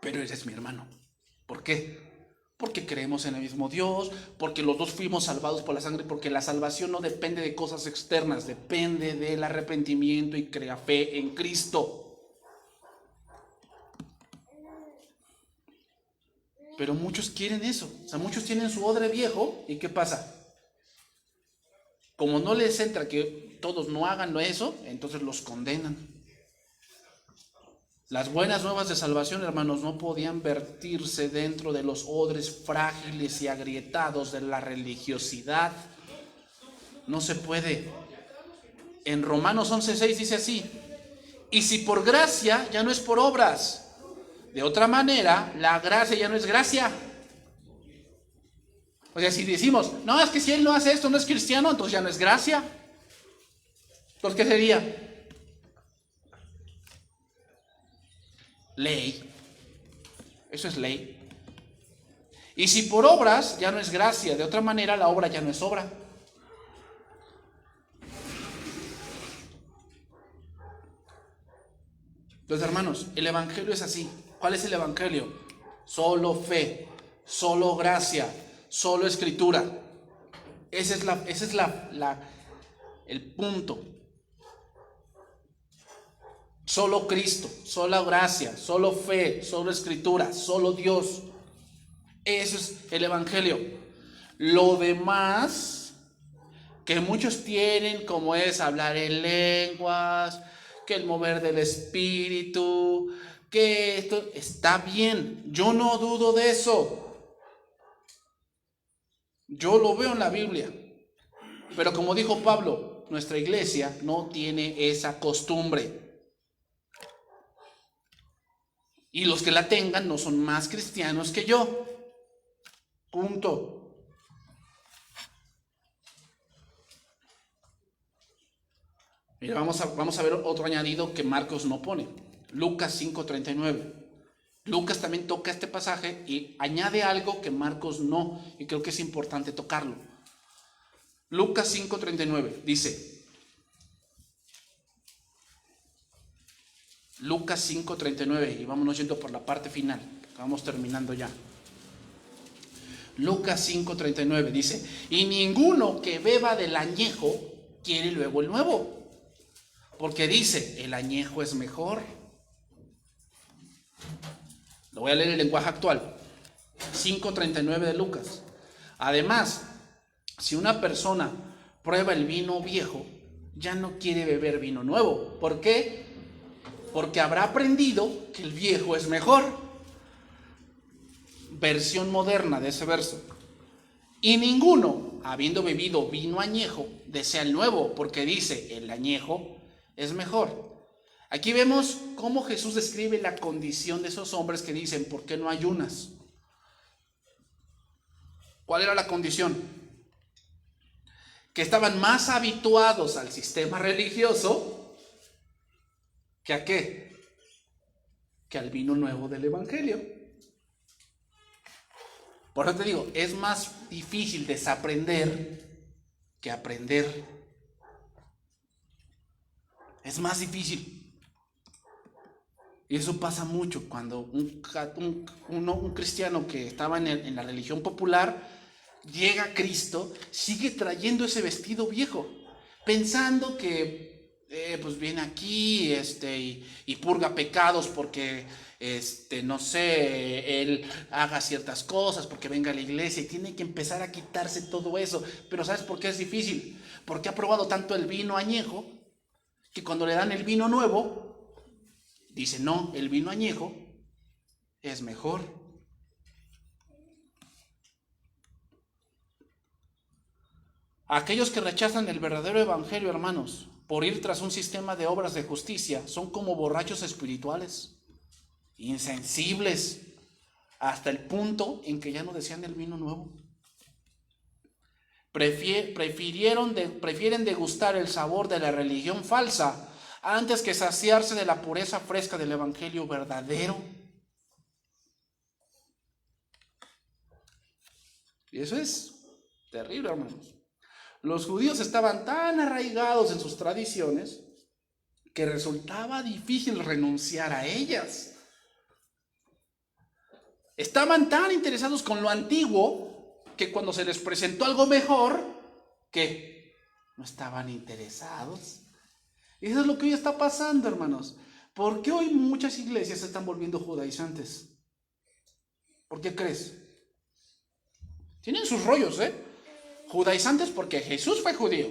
Pero eres mi hermano. ¿Por qué? Porque creemos en el mismo Dios, porque los dos fuimos salvados por la sangre, porque la salvación no depende de cosas externas, depende del arrepentimiento y crea fe en Cristo. Pero muchos quieren eso, o sea, muchos tienen su odre viejo, ¿y qué pasa? Como no les entra que todos no hagan eso, entonces los condenan. Las buenas nuevas de salvación, hermanos, no podían vertirse dentro de los odres frágiles y agrietados de la religiosidad. No se puede. En Romanos 11:6 dice así, y si por gracia, ya no es por obras. De otra manera, la gracia ya no es gracia. O sea, si decimos, no, es que si él no hace esto, no es cristiano, entonces ya no es gracia. Entonces, ¿qué sería? Ley. Eso es ley. Y si por obras ya no es gracia, de otra manera la obra ya no es obra. Entonces, hermanos, el evangelio es así. ¿Cuál es el evangelio? Solo fe, solo gracia, solo escritura. Ese es el punto. Solo Cristo, solo gracia, solo fe, solo escritura, solo Dios. Eso es el evangelio. Lo demás que muchos tienen, como es hablar en lenguas, que el mover del espíritu, que esto está bien. Yo no dudo de eso. Yo lo veo en la Biblia. Pero como dijo Pablo, nuestra iglesia no tiene esa costumbre. Y los que la tengan no son más cristianos que yo. Punto. Mira, vamos a ver otro añadido que Marcos no pone. Lucas 5:39. Lucas también toca este pasaje y añade algo que Marcos no, y creo que es importante tocarlo. Lucas 5:39 dice, Lucas 5:39, y vámonos yendo por la parte final, vamos terminando ya. Lucas 5:39 dice, y ninguno que beba del añejo quiere luego el nuevo, porque dice, el añejo es mejor. Lo voy a leer en el lenguaje actual. 5:39 de Lucas. Además, si una persona prueba el vino viejo, ya no quiere beber vino nuevo. ¿Por qué? Porque habrá aprendido que el viejo es mejor. Versión moderna de ese verso. Y ninguno, habiendo bebido vino añejo, desea el nuevo, porque dice, el añejo es mejor. Aquí vemos cómo Jesús describe la condición de esos hombres que dicen, ¿por qué no ayunas? ¿Cuál era la condición? Que estaban más habituados al sistema religioso que a qué? Que al vino nuevo del evangelio. Por eso te digo, es más difícil desaprender que aprender. Es más difícil. Y eso pasa mucho cuando un cristiano que estaba en la religión popular llega a Cristo, sigue trayendo ese vestido viejo, pensando que pues viene aquí y purga pecados porque no sé, él haga ciertas cosas, porque venga a la iglesia y tiene que empezar a quitarse todo eso. Pero ¿sabes por qué es difícil? Porque ha probado tanto el vino añejo que cuando le dan el vino nuevo dice, no, el vino añejo es mejor. Aquellos que rechazan el verdadero evangelio, hermanos, por ir tras un sistema de obras de justicia, son como borrachos espirituales, insensibles, hasta el punto en que ya no desean el vino nuevo. Prefieren degustar el sabor de la religión falsa antes que saciarse de la pureza fresca del evangelio verdadero. Y eso es terrible, hermanos. Los judíos estaban tan arraigados en sus tradiciones que resultaba difícil renunciar a ellas. Estaban tan interesados con lo antiguo que cuando se les presentó algo mejor, ¿qué? No estaban interesados. Y eso es lo que hoy está pasando, hermanos. ¿Por qué hoy muchas iglesias se están volviendo judaizantes? ¿Por qué crees? Tienen sus rollos, Judaizantes porque Jesús fue judío.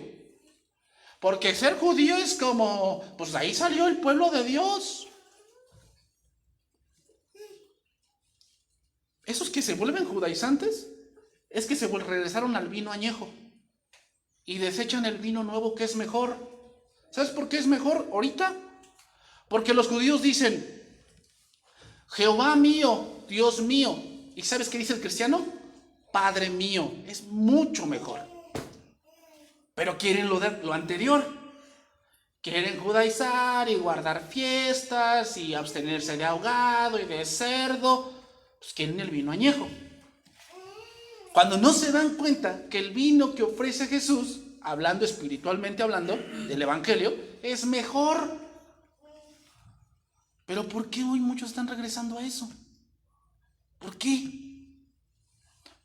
Porque ser judío es como, pues de ahí salió el pueblo de Dios. Esos que se vuelven judaizantes es que se regresaron al vino añejo y desechan el vino nuevo que es mejor. ¿Sabes por qué es mejor ahorita? Porque los judíos dicen, Jehová mío, Dios mío. ¿Y sabes qué dice el cristiano? Padre mío. Es mucho mejor. Pero quieren lo anterior. Quieren judaizar y guardar fiestas y abstenerse de ahogado y de cerdo. Pues quieren el vino añejo. Cuando no se dan cuenta que el vino que ofrece Jesús, hablando espiritualmente hablando del evangelio, es mejor. Pero ¿por qué hoy muchos están regresando a eso? ¿Por qué?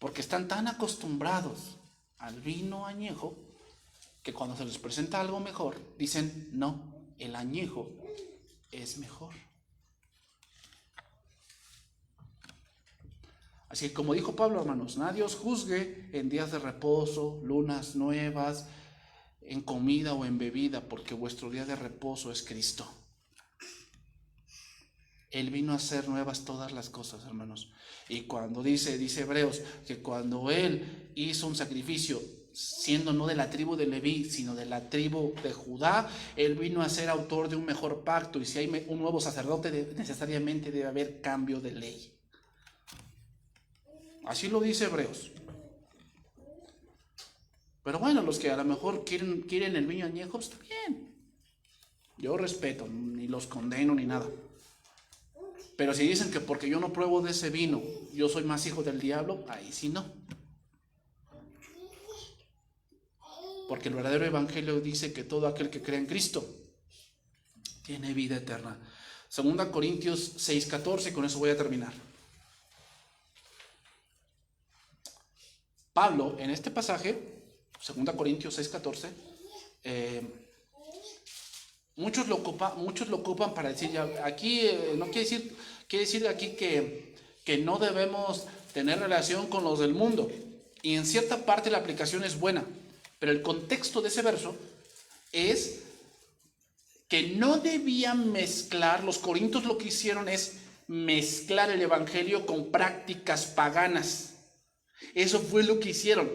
Porque están tan acostumbrados al vino añejo que cuando se les presenta algo mejor, dicen, no, el añejo es mejor. Así que como dijo Pablo, hermanos, nadie os juzgue en días de reposo, lunas nuevas, en comida o en bebida, porque vuestro día de reposo es Cristo. Él vino a hacer nuevas todas las cosas, hermanos. Y cuando dice Hebreos, que cuando Él hizo un sacrificio, siendo no de la tribu de Leví, sino de la tribu de Judá, Él vino a ser autor de un mejor pacto. Y si hay un nuevo sacerdote, necesariamente debe haber cambio de ley. Así lo dice Hebreos. Pero bueno, los que a lo mejor quieren el vino añejo, está bien. Yo respeto, ni los condeno ni nada. Pero si dicen que porque yo no pruebo de ese vino, yo soy más hijo del diablo, ahí sí no. Porque el verdadero evangelio dice que todo aquel que cree en Cristo tiene vida eterna. 2 Corintios 6:14, con eso voy a terminar. Pablo, en este pasaje, 2 Corintios 6:14, muchos lo ocupan para decir, ya, aquí no quiere decir aquí que no debemos tener relación con los del mundo. Y en cierta parte la aplicación es buena, pero el contexto de ese verso es que no debían mezclar. Los corintios lo que hicieron es mezclar el evangelio con prácticas paganas. Eso fue lo que hicieron,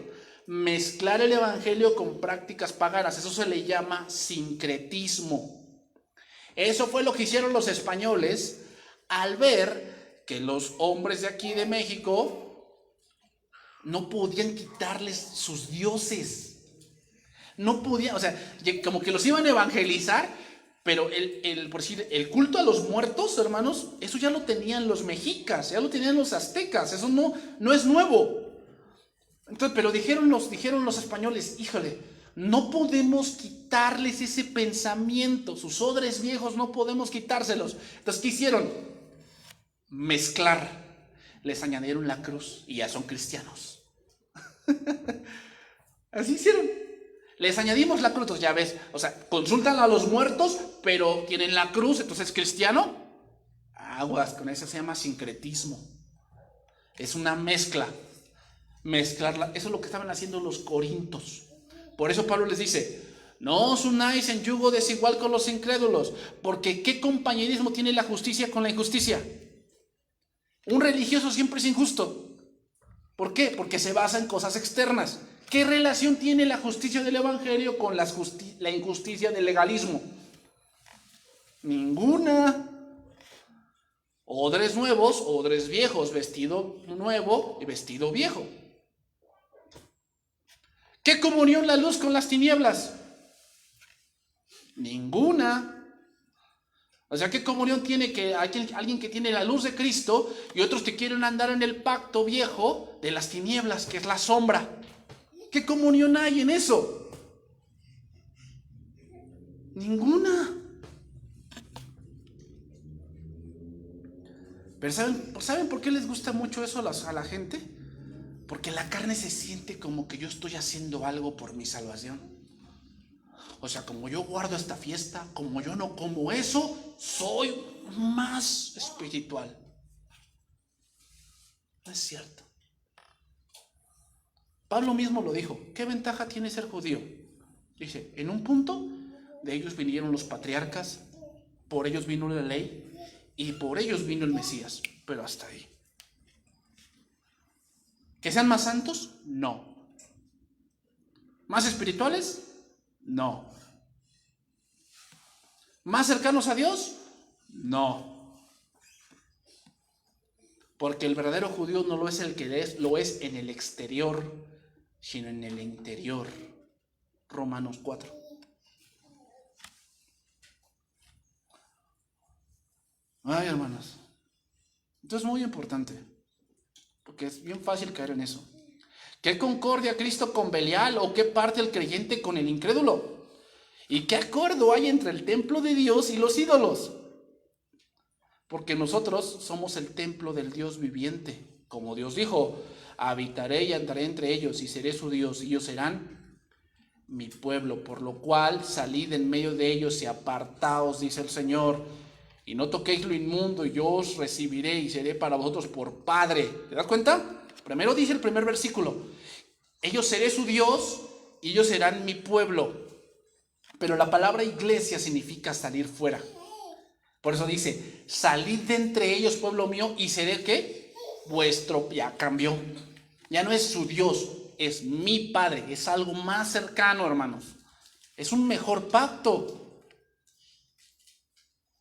mezclar el evangelio con prácticas paganas. Eso se le llama sincretismo. Eso fue lo que hicieron los españoles al ver que los hombres de aquí de México no podían quitarles sus dioses. No podían, o sea, como que los iban a evangelizar, pero por decir, el culto a los muertos, hermanos, eso ya lo tenían los mexicas, ya lo tenían los aztecas, eso no es nuevo. Entonces, pero dijeron los españoles, híjole, no podemos quitarles ese pensamiento, sus odres viejos no podemos quitárselos. Entonces, ¿qué hicieron? Mezclar. Les añadieron la cruz y ya son cristianos. Así hicieron. Les añadimos la cruz, entonces ya ves, o sea, consultan a los muertos, pero tienen la cruz, entonces es cristiano. Aguas, con eso se llama sincretismo. Es una mezcla. Mezclarla, eso es lo que estaban haciendo los corintios. Por eso Pablo les dice, no os unáis en yugo desigual con los incrédulos, porque ¿qué compañerismo tiene la justicia con la injusticia? Un religioso siempre es injusto. ¿Por qué? Porque se basa en cosas externas. ¿Qué relación tiene la justicia del evangelio con la injusticia del legalismo? Ninguna. Odres nuevos, odres viejos, vestido nuevo y vestido viejo. ¿Qué comunión la luz con las tinieblas? Ninguna. O sea, ¿qué comunión tiene que alguien que tiene la luz de Cristo y otros que quieren andar en el pacto viejo de las tinieblas, que es la sombra? ¿Qué comunión hay en eso? Ninguna. Pero ¿saben por qué les gusta mucho eso a la gente? Porque la carne se siente como que yo estoy haciendo algo por mi salvación. O sea, como yo guardo esta fiesta, como yo no como eso, soy más espiritual. No es cierto. Pablo mismo lo dijo. ¿Qué ventaja tiene ser judío? Dice, en un punto de ellos vinieron los patriarcas, por ellos vino la ley y por ellos vino el Mesías, pero hasta ahí. ¿Que sean más santos? No. ¿Más espirituales? No. ¿Más cercanos a Dios? No. Porque el verdadero judío no lo es el que es, lo es en el exterior, sino en el interior. Romanos 4. Ay, hermanos. Esto es muy importante, porque es bien fácil caer en eso. ¿Qué concordia Cristo con Belial o qué parte el creyente con el incrédulo? ¿Y qué acuerdo hay entre el templo de Dios y los ídolos? Porque nosotros somos el templo del Dios viviente. Como Dios dijo, habitaré y andaré entre ellos y seré su Dios y ellos serán mi pueblo. Por lo cual salid en medio de ellos y apartaos, dice el Señor. Y no toquéis lo inmundo y yo os recibiré y seré para vosotros por Padre. ¿Te das cuenta? Primero dice el primer versículo. Ellos seré su Dios y ellos serán mi pueblo. Pero la palabra iglesia significa salir fuera. Por eso dice, salid de entre ellos, pueblo mío, y seré, ¿qué? Vuestro. Ya cambió. Ya no es su Dios, es mi Padre. Es algo más cercano, hermanos. Es un mejor pacto.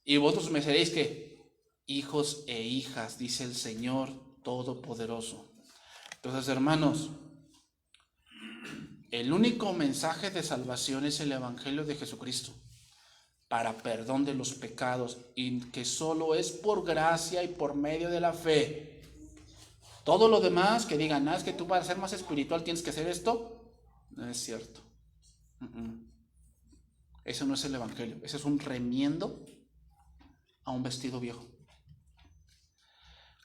Y vosotros me seréis, ¿qué? Hijos e hijas, dice el Señor Todopoderoso. Entonces, hermanos, el único mensaje de salvación es el Evangelio de Jesucristo para perdón de los pecados y que solo es por gracia y por medio de la fe. Todo lo demás que digan, es que tú para ser más espiritual tienes que hacer esto, no es cierto. Eso no es el Evangelio, ese es un remiendo a un vestido viejo.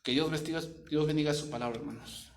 Que Dios bendiga su palabra, hermanos.